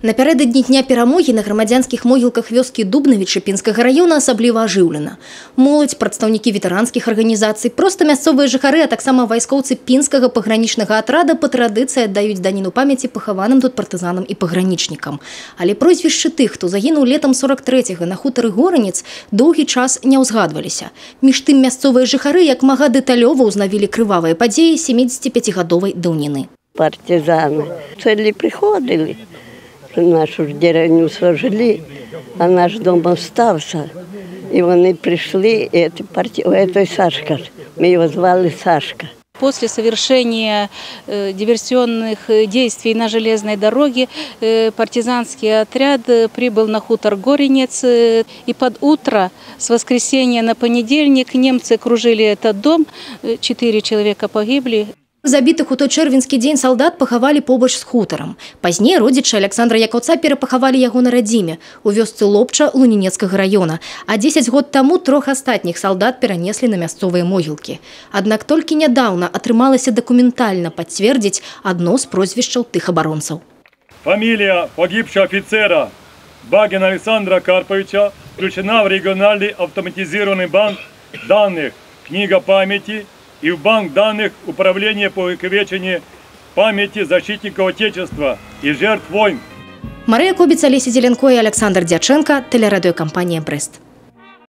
Напярэдадні дня перамогі на грамадзянскіх могілках вёскі Дубнаві Чэпінскага района асабліва ажыўлена. Моладзь, прадстаўнікі ветэранскіх арганізацый, проста мясцовыя жыхары, а таксама вайскоўцы пінскага пагранічнага атрада па традыцыі аддаюць даніну памяці пахаваным тут партызанам і пагранічнікам. Але прозвішчы тых, хто загінуў летам 43-го на хутары Горанец, доўгі час не ўзгадваліся. Між тым мясцовыя жыхары як мага дэталёва ўзнавілі крывавыя падзеі 75-гадовай даўніны. Партизаны цели приходили. Нашу деревню сожгли, а наш дом остался. И они пришли, и это Сашка. Мы его звали Сашка. После совершения диверсионных действий на железной дороге партизанский отряд прибыл на хутор Горенец. И под утро с воскресенья на понедельник немцы окружили этот дом. 4 человека погибли. Забітых у той чэрвеньскі дзень салдат пахавалі побач з хутарам. Пазней родзічы Александра Якаўца перапахавалі яго на радзіме у вёсцы Лобча Лунінецкага района, а 10 год таму 3 астатніх салдат перанеслі на мясцовыя могілкі. Аднак толькі нядаўна атрымалася дакументальна пацвердзіць адно з прозвішчаў тых абаронцаў. Фамилия погибшего офицера Багина Александра Карповича включена в региональный автоматизированный банк данных «Книга памяти» и в банк данных Управления по увековечению памяти защитников Отечества и жертв войн. Мария Кобец, Олеся Зеленко и Александр Дяченко, телерадиокомпания «Брест».